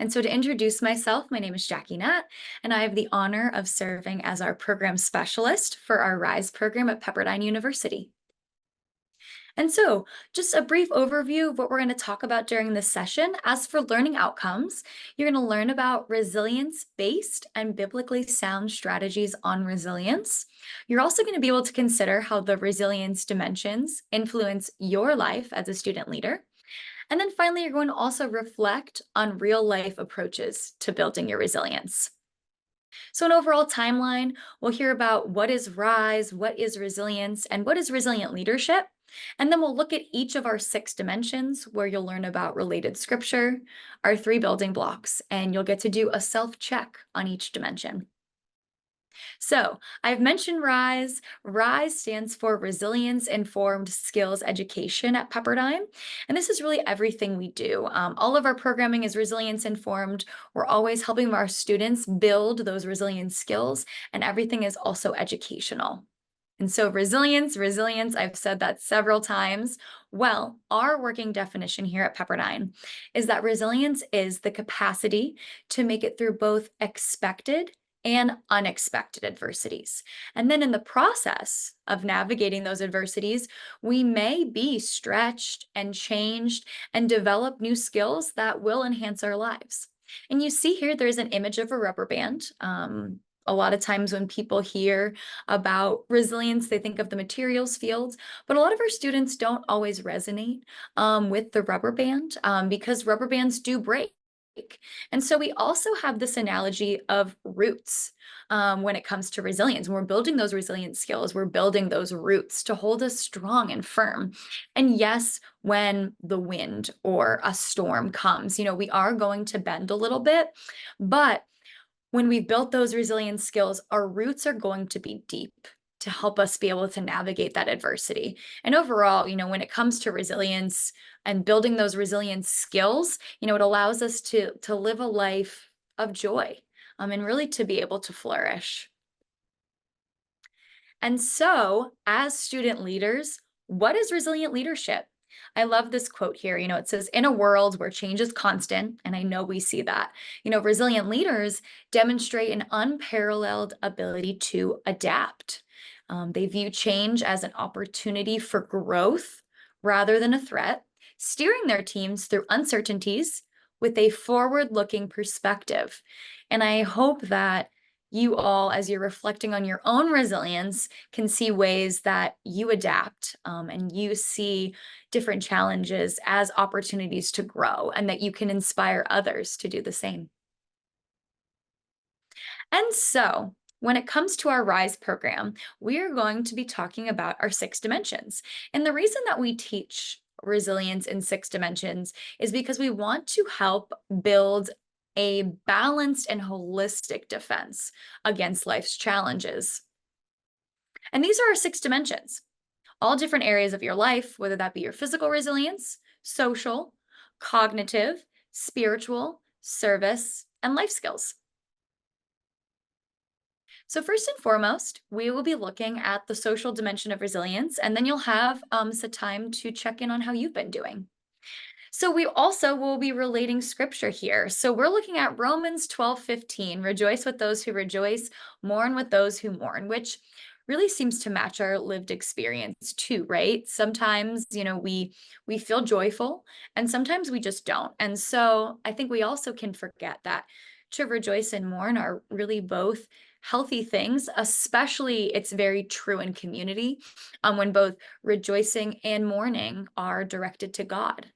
And so to introduce myself, my name is Jackie Nat, and I have the honor of serving as our program specialist for our RISE program at Pepperdine University. And so, just a brief overview of what we're going to talk about during this session. As for learning outcomes, you're going to learn about resilience-based and biblically sound strategies on resilience. You're also going to be able to consider how the resilience dimensions influence your life as a student leader. And then finally, you're going to also reflect on real life approaches to building your resilience. So, an overall timeline, we'll hear about what is RISE, what is resilience, and what is resilient leadership. And then we'll look at each of our 6 dimensions where you'll learn about related scripture, our 3 building blocks, and you'll get to do a self check on each dimension. So, I've mentioned RISE. RISE stands for Resilience Informed Skills Education at Pepperdine. And this is really everything we do. All of our programming is resilience informed. We're always helping our students build those resilience skills, and everything is also educational. And so, resilience, I've said that several times. Well, our working definition here at Pepperdine is that resilience is the capacity to make it through both expected and unexpected adversities. And then in the process of navigating those adversities, we may be stretched and changed and develop new skills that will enhance our lives. And you see here, there's an image of a rubber band. A lot of times when people hear about resilience, they think of the materials field, but a lot of our students don't always resonate with the rubber band because rubber bands do break. And so we also have this analogy of roots when it comes to resilience. When we're building those resilient skills, we're building those roots to hold us strong and firm. And yes, when the wind or a storm comes, we are going to bend a little bit, but when we've built those resilient skills, our roots are going to be deep to help us be able to navigate that adversity. And overall, when it comes to resilience and building those resilient skills, it allows us to live a life of joy, and really to be able to flourish. And so, as student leaders, what is resilient leadership? I love this quote here. It says, in a world where change is constant, and I know we see that, resilient leaders demonstrate an unparalleled ability to adapt. They view change as an opportunity for growth rather than a threat, steering their teams through uncertainties with a forward looking perspective. And I hope that you all, as you're reflecting on your own resilience, can see ways that you adapt and you see different challenges as opportunities to grow, and that you can inspire others to do the same. And so, when it comes to our RISE program, we are going to be talking about our 6 dimensions. And the reason that we teach resilience in 6 dimensions is because we want to help build a balanced and holistic defense against life's challenges. And these are our 6 dimensions, all different areas of your life, whether that be your physical resilience, social, cognitive, spiritual, service, and life skills. So first and foremost, we will be looking at the social dimension of resilience, and then you'll have some time to check in on how you've been doing. So we also will be relating scripture here. So we're looking at Romans 12:15, rejoice with those who rejoice, mourn with those who mourn, which really seems to match our lived experience too, right? Sometimes, we feel joyful, and sometimes we just don't. And so I think we also can forget that to rejoice and mourn are really both healthy things. Especially it's very true in community, when both rejoicing and mourning are directed to God.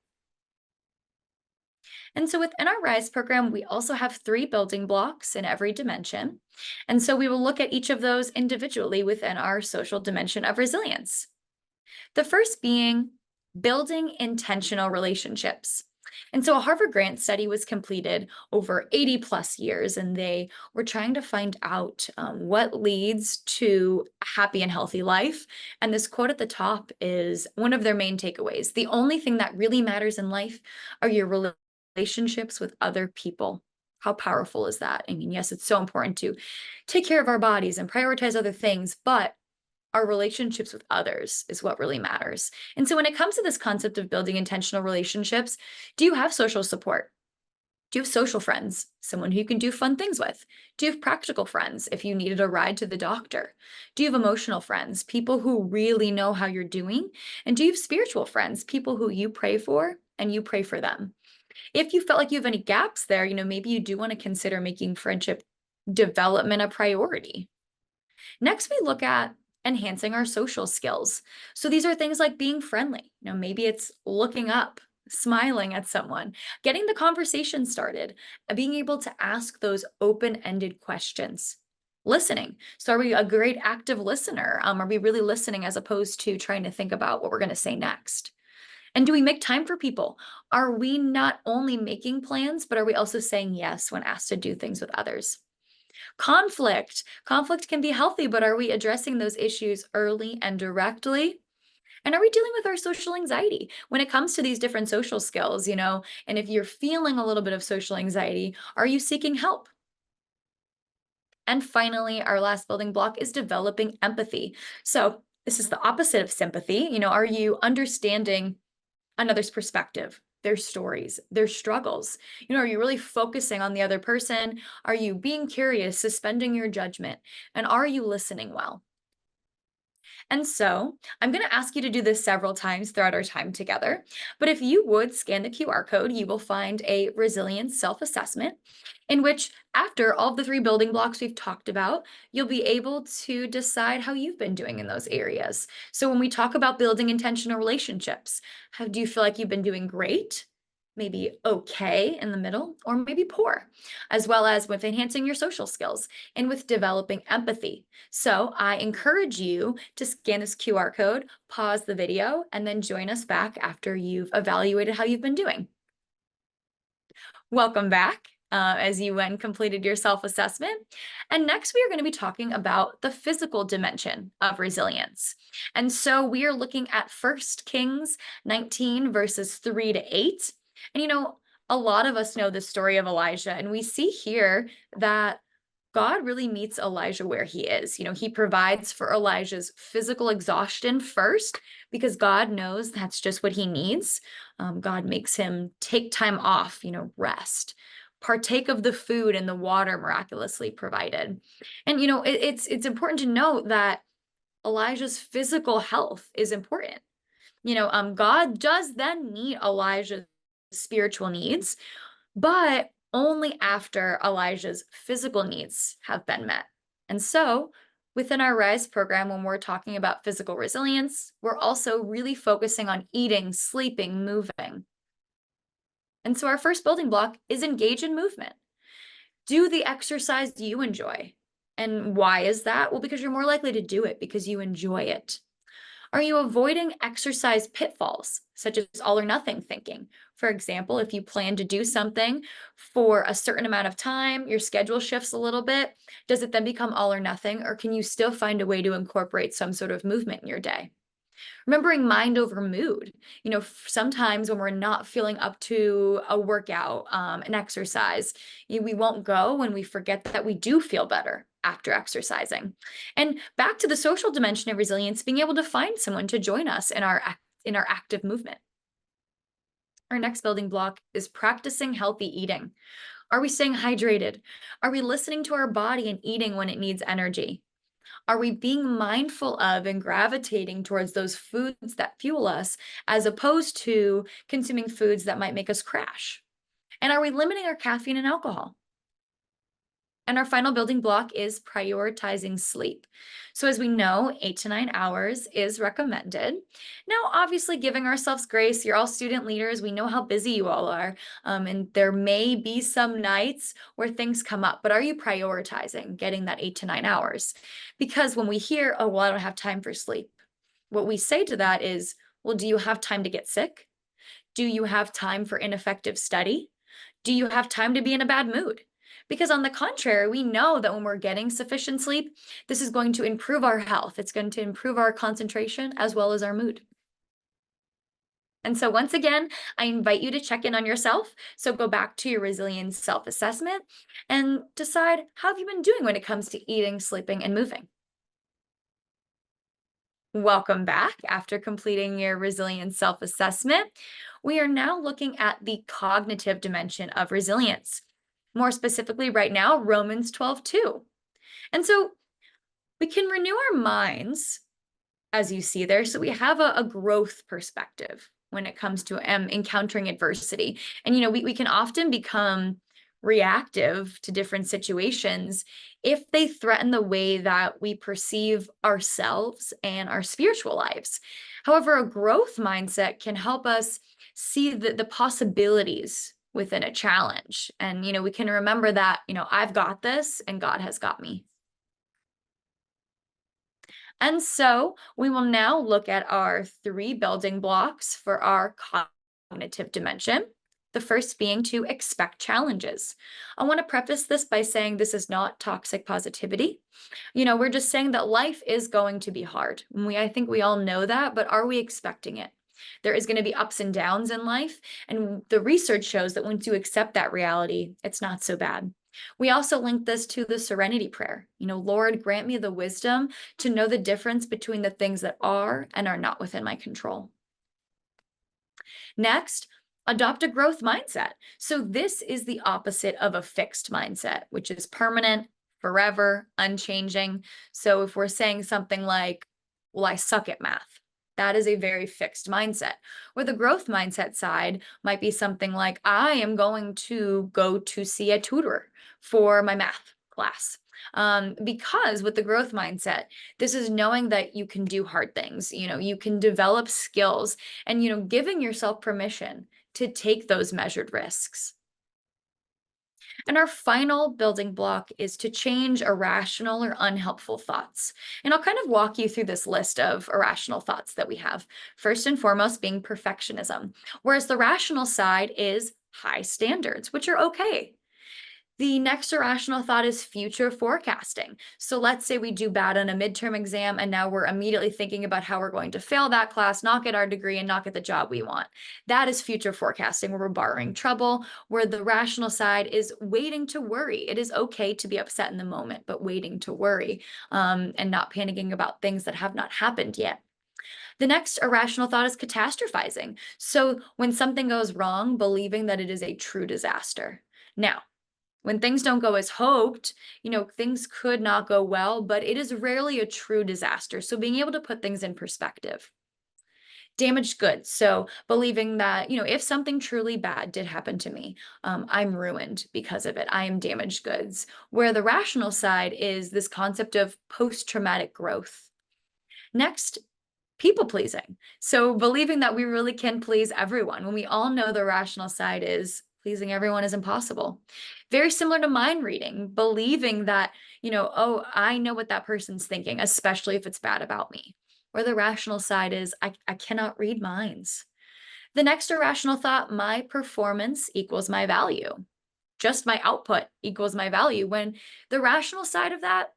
And so within our RISE program, we also have 3 building blocks in every dimension. And so we will look at each of those individually within our social dimension of resilience. The first being building intentional relationships. And so a Harvard Grant study was completed over 80 plus years, and they were trying to find out what leads to a happy and healthy life. And this quote at the top is one of their main takeaways. The only thing that really matters in life are your relationships with other people. How powerful is that? I mean, yes, it's so important to take care of our bodies and prioritize other things, but our relationships with others is what really matters. And so when it comes to this concept of building intentional relationships, do you have social support? Do you have social friends, someone who you can do fun things with? Do you have practical friends if you needed a ride to the doctor? Do you have emotional friends, people who really know how you're doing? And do you have spiritual friends, people who you pray for and you pray for them? If you felt like you have any gaps there, maybe you do want to consider making friendship development a priority. Next, we look at enhancing our social skills. So these are things like being friendly. Maybe it's looking up, smiling at someone, getting the conversation started, being able to ask those open-ended questions. Listening. So are we a great active listener? Are we really listening as opposed to trying to think about what we're going to say next? And do we make time for people? Are we not only making plans, but are we also saying yes when asked to do things with others? Conflict can be healthy, but are we addressing those issues early and directly? And are we dealing with our social anxiety when it comes to these different social skills, and if you're feeling a little bit of social anxiety, are you seeking help? And finally, our last building block is developing empathy. So this is the opposite of sympathy. Are you understanding another's perspective, their stories, their struggles? Are you really focusing on the other person? Are you being curious, suspending your judgment? And are you listening well? And so I'm going to ask you to do this several times throughout our time together. But if you would scan the QR code, you will find a resilience self assessment in which, after all of the three building blocks we've talked about, you'll be able to decide how you've been doing in those areas. So when we talk about building intentional relationships, how do you feel like you've been doing great? Maybe okay in the middle, or maybe poor, as well as with enhancing your social skills and with developing empathy. So I encourage you to scan this QR code, pause the video, and then join us back after you've evaluated how you've been doing. Welcome back as you went and completed your self-assessment. And next we are going to be talking about the physical dimension of resilience. And so we are looking at 1 Kings 19 verses 3 to 8. And a lot of us know the story of Elijah, and we see here that God really meets Elijah where he is. He provides for Elijah's physical exhaustion first because God knows that's just what he needs. God makes him take time off, rest, partake of the food and the water miraculously provided. And it's important to note that Elijah's physical health is important. God does then meet Elijah's spiritual needs, but only after Elijah's physical needs have been met. And so, within our RISE program, when we're talking about physical resilience, we're also really focusing on eating, sleeping, moving. And so, our first building block is engage in movement. Do the exercise you enjoy. And why is that? Well, because you're more likely to do it because you enjoy it. Are you avoiding exercise pitfalls, such as all or nothing thinking? For example, if you plan to do something for a certain amount of time, your schedule shifts a little bit, does it then become all or nothing, or can you still find a way to incorporate some sort of movement in your day? Remembering mind over mood. Sometimes when we're not feeling up to a workout, an exercise, we won't go when we forget that we do feel better after exercising. And back to the social dimension of resilience, being able to find someone to join us in our active movement. Our next building block is practicing healthy eating. Are we staying hydrated? Are we listening to our body and eating when it needs energy? Are we being mindful of and gravitating towards those foods that fuel us as opposed to consuming foods that might make us crash? And are we limiting our caffeine and alcohol? And our final building block is prioritizing sleep. So as we know, 8 to 9 hours is recommended. Now, obviously giving ourselves grace, you're all student leaders. We know how busy you all are. And there may be some nights where things come up, but are you prioritizing getting that 8 to 9 hours? Because when we hear, oh, well, I don't have time for sleep, what we say to that is, well, do you have time to get sick? Do you have time for ineffective study? Do you have time to be in a bad mood? Because on the contrary, we know that when we're getting sufficient sleep, this is going to improve our health. It's going to improve our concentration as well as our mood. And so once again, I invite you to check in on yourself. So go back to your resilience self-assessment and decide how have you been doing when it comes to eating, sleeping, and moving. Welcome back. After completing your resilience self-assessment, we are now looking at the cognitive dimension of resilience. More specifically, right now, Romans 12:2. And so we can renew our minds, as you see there, so we have a growth perspective when it comes to encountering adversity. And, we can often become reactive to different situations if they threaten the way that we perceive ourselves and our spiritual lives. However, a growth mindset can help us see the possibilities within a challenge. And, we can remember that, I've got this and God has got me. And so we will now look at our 3 building blocks for our cognitive dimension. The first being to expect challenges. I want to preface this by saying this is not toxic positivity. We're just saying that life is going to be hard. I think we all know that, but are we expecting it? There is going to be ups and downs in life, and the research shows that once you accept that reality, it's not so bad. We also link this to the serenity prayer. Lord, grant me the wisdom to know the difference between the things that are and are not within my control. Next, adopt a growth mindset. So this is the opposite of a fixed mindset, which is permanent, forever, unchanging. So if we're saying something like, well, I suck at math, that is a very fixed mindset. Where the growth mindset side might be something like, I am going to go to see a tutor for my math class. Because with the growth mindset, this is knowing that you can do hard things, you can develop skills, and, giving yourself permission to take those measured risks. And our final building block is to change irrational or unhelpful thoughts. And I'll kind of walk you through this list of irrational thoughts that we have. First and foremost being perfectionism, whereas the rational side is high standards, which are okay. The next irrational thought is future forecasting. So let's say we do bad on a midterm exam, and now we're immediately thinking about how we're going to fail that class, not get our degree, and not get the job we want. That is future forecasting, where we're borrowing trouble, where the rational side is waiting to worry. It is okay to be upset in the moment, but waiting to worry, and not panicking about things that have not happened yet. The next irrational thought is catastrophizing. So when something goes wrong, believing that it is a true disaster. Now, when things don't go as hoped, things could not go well, but it is rarely a true disaster. So being able to put things in perspective. Damaged goods. So believing that, if something truly bad did happen to me, I'm ruined because of it. I am damaged goods. Where the rational side is this concept of post-traumatic growth. Next, people pleasing. So believing that we really can please everyone, when we all know the rational side is pleasing everyone is impossible. Very similar to mind reading, believing that, oh, I know what that person's thinking, especially if it's bad about me. Or the rational side is, I cannot read minds. The next irrational thought, my performance equals my value. Just my output equals my value, when the rational side of that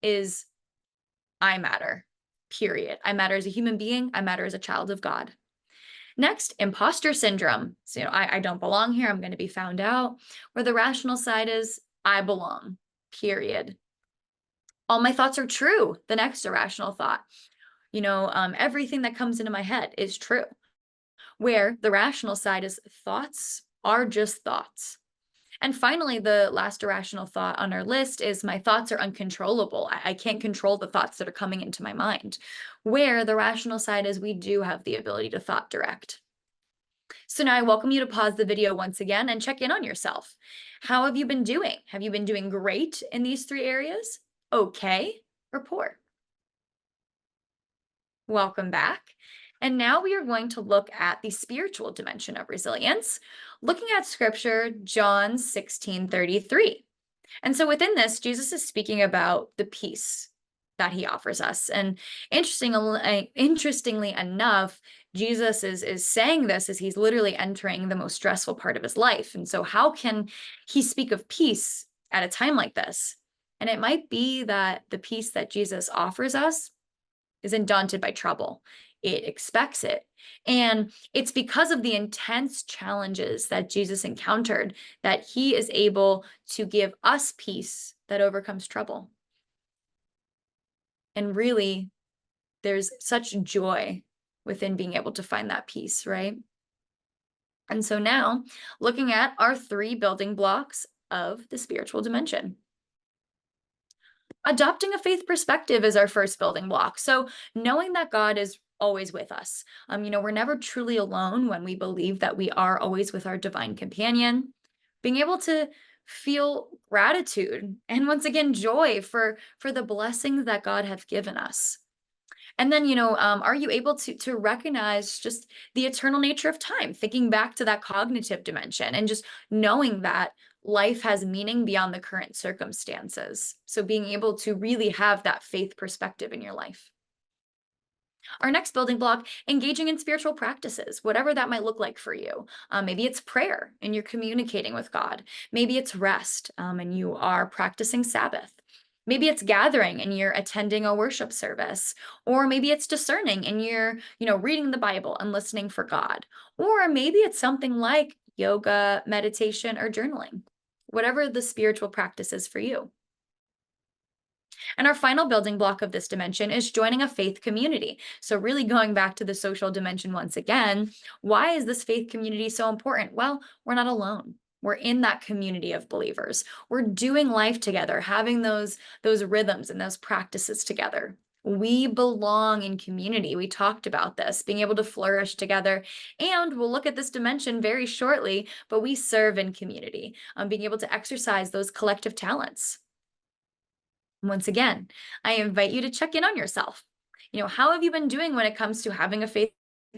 is, I matter, period. I matter as a human being. I matter as a child of God. Next, imposter syndrome. So, I don't belong here. I'm going to be found out. Where the rational side is, I belong, period. All my thoughts are true. The next irrational thought. Everything that comes into my head is true. Where the rational side is, thoughts are just thoughts. And finally, the last irrational thought on our list is, my thoughts are uncontrollable. I can't control the thoughts that are coming into my mind. Where the rational side is, we do have the ability to thought direct. So now I welcome you to pause the video once again and check in on yourself. How have you been doing? Have you been doing great in these 3 areas? Okay, or poor? Welcome back. And now we are going to look at the spiritual dimension of resilience, looking at scripture, John 16:33. And so within this, Jesus is speaking about the peace that he offers us. And interestingly enough, Jesus is saying this as he's literally entering the most stressful part of his life. And so how can he speak of peace at a time like this? And it might be that the peace that Jesus offers us isn't daunted by trouble. It expects it. And it's because of the intense challenges that Jesus encountered that he is able to give us peace that overcomes trouble. And really, There's such joy within being able to find that peace, right? And so now, looking at our 3 building blocks of the spiritual dimension. Adopting a faith perspective is our first building block. So, knowing that God is always with us. We're never truly alone when we believe that we are always with our divine companion. Being able to feel gratitude and once again joy for the blessings that God have given us. And then, are you able to recognize just the eternal nature of time, thinking back to that cognitive dimension and just knowing that life has meaning beyond the current circumstances. So being able to really have that faith perspective in your life. Our next building block, engaging in spiritual practices, whatever that might look like for you. Maybe it's prayer and you're communicating with God. Maybe it's rest and you are practicing Sabbath. Maybe it's gathering and you're attending a worship service. Or maybe it's discerning and you're, reading the Bible and listening for God. Or maybe it's something like yoga, meditation, or journaling. Whatever the spiritual practice is for you. And our final building block of this dimension is joining a faith community. So, really going back to the social dimension once again, why is this faith community so important? Well, we're not alone. We're in that community of believers. We're doing life together, having those rhythms and those practices together. We belong in community. We talked about this, being able to flourish together. And we'll look at this dimension very shortly, but we serve in community, being able to exercise those collective talents. Once again, I invite you to check in on yourself. How have you been doing when it comes to having a faith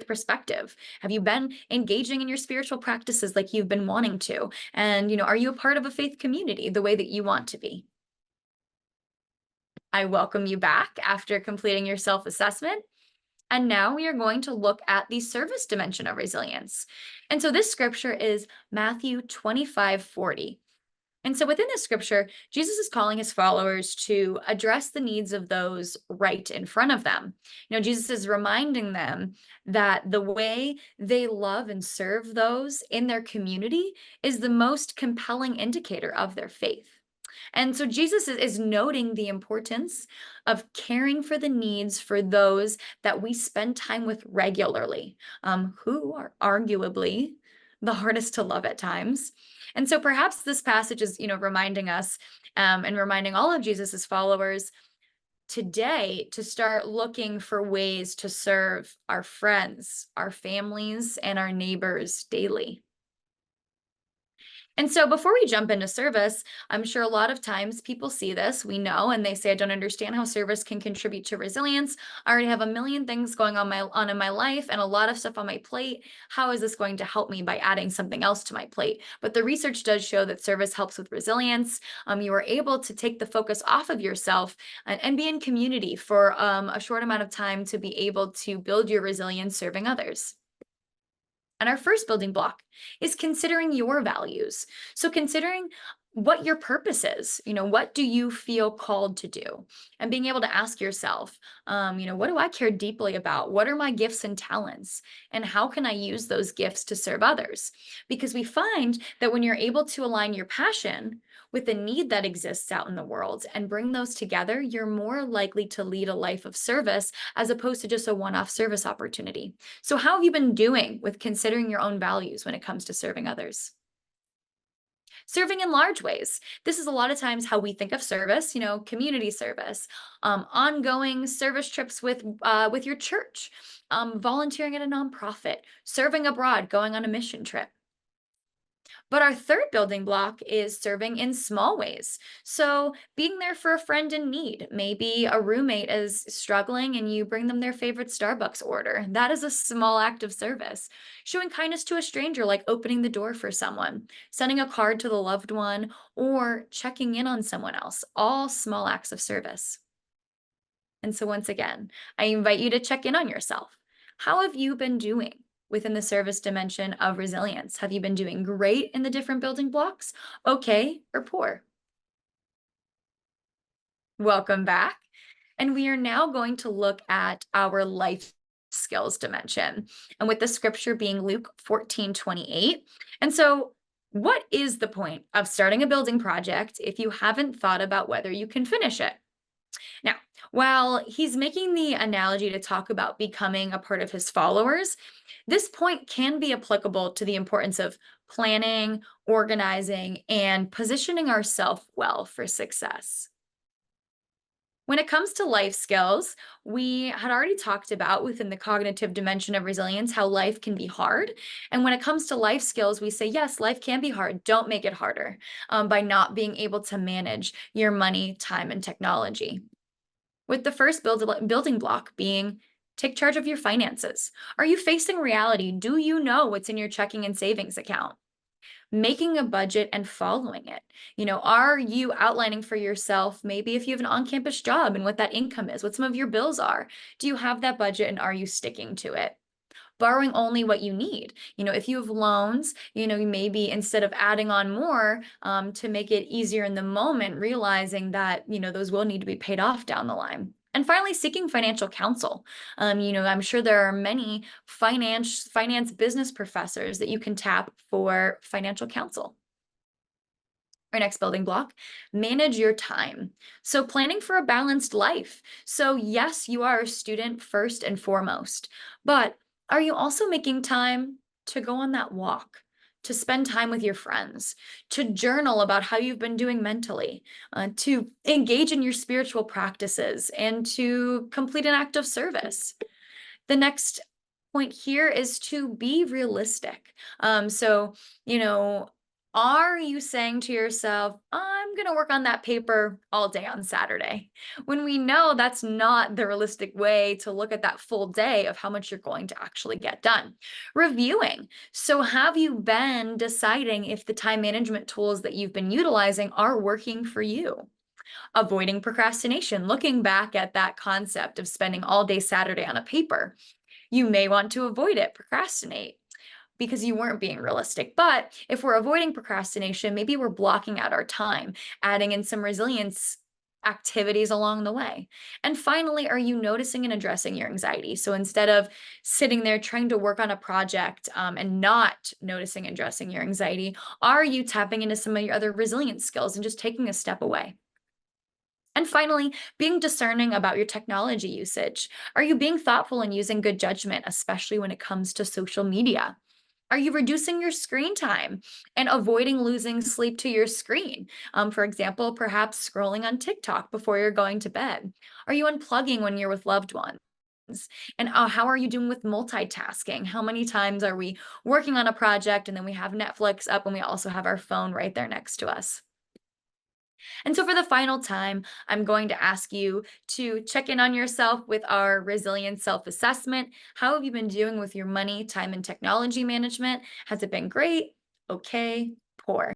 perspective? Have you been engaging in your spiritual practices like you've been wanting to? And, are you a part of a faith community the way that you want to be? I welcome you back after completing your self assessment. And now we are going to look at the service dimension of resilience. And so this scripture is Matthew 25:40. And so within this scripture, Jesus is calling his followers to address the needs of those right in front of them. Jesus is reminding them that the way they love and serve those in their community is the most compelling indicator of their faith. And so Jesus is noting the importance of caring for the needs for those that we spend time with regularly, who are arguably the hardest to love at times. And so perhaps this passage is, reminding us and reminding all of Jesus's followers today to start looking for ways to serve our friends, our families, and our neighbors daily. And so before we jump into service, I'm sure a lot of times people see this, we know, and they say, I don't understand how service can contribute to resilience. I already have a million things going on in my life and a lot of stuff on my plate. How is this going to help me by adding something else to my plate? But the research does show that service helps with resilience. You are able to take the focus off of yourself and be in community for a short amount of time to be able to build your resilience serving others. And our first building block is considering your values. So, considering what your purpose is, what do you feel called to do? And being able to ask yourself, what do I care deeply about? What are my gifts and talents? And how can I use those gifts to serve others? Because we find that when you're able to align your passion with the need that exists out in the world and bring those together, you're more likely to lead a life of service as opposed to just a one off service opportunity. So, how have you been doing with considering your own values when it comes to serving others? Serving in large ways. This is a lot of times how we think of service, community service, ongoing service trips with your church, volunteering at a nonprofit, serving abroad, going on a mission trip. But our third building block is serving in small ways. So, being there for a friend in need. Maybe a roommate is struggling and you bring them their favorite Starbucks order. That is a small act of service. Showing kindness to a stranger, like opening the door for someone, sending a card to the loved one, or checking in on someone else. All small acts of service. And so, once again, I invite you to check in on yourself. How have you been doing within the service dimension of resilience? Have you been doing great in the different building blocks, okay, or poor? Welcome back. And we are now going to look at our life skills dimension. And with the scripture being Luke 14:28. And so, what is the point of starting a building project if you haven't thought about whether you can finish it? Now, While he's making the analogy to talk about becoming a part of his followers, this point can be applicable to the importance of planning, organizing, and positioning ourselves well for success. When it comes to life skills, we had already talked about within the cognitive dimension of resilience how life can be hard. And when it comes to life skills, we say, yes, life can be hard. Don't make it harder by not being able to manage your money, time, and technology. With the first building block being take charge of your finances. Are you facing reality? Do you know what's in your checking and savings account? Making a budget and following it. Are you outlining for yourself, maybe if you have an on campus job and what that income is, what some of your bills are? Do you have that budget and are you sticking to it? Borrowing only what you need. If you have loans, you maybe instead of adding on more to make it easier in the moment, realizing that, those will need to be paid off down the line. And finally, seeking financial counsel. I'm sure there are many finance business professors that you can tap for financial counsel. Our next building block, manage your time. So, planning for a balanced life. So, yes, you are a student first and foremost, but are you also making time to go on that walk, to spend time with your friends, to journal about how you've been doing mentally, to engage in your spiritual practices, and to complete an act of service? The next point here is to be realistic. So, you know, are you saying to yourself, I'm going to work on that paper all day on Saturday? When we know that's not the realistic way to look at that full day of how much you're going to actually get done. Reviewing. So, have you been deciding if the time management tools that you've been utilizing are working for you? Avoiding procrastination, looking back at that concept of spending all day Saturday on a paper. You may want to avoid it, procrastinate because you weren't being realistic. But if we're avoiding procrastination, maybe we're blocking out our time, adding in some resilience activities along the way. And finally, are you noticing and addressing your anxiety? So instead of sitting there trying to work on a project and not noticing and addressing your anxiety, are you tapping into some of your other resilience skills and just taking a step away? And finally, being discerning about your technology usage. Are you being thoughtful and using good judgment, especially when it comes to social media? Are you reducing your screen time and avoiding losing sleep to your screen? For example, perhaps scrolling on TikTok before you're going to bed. Are you unplugging when you're with loved ones? And how are you doing with multitasking? How many times are we working on a project and then we have Netflix up and we also have our phone right there next to us? And so, for the final time, I'm going to ask you to check in on yourself with our resilience self assessment. How have you been doing with your money, time, and technology management? Has it been great? Okay, poor?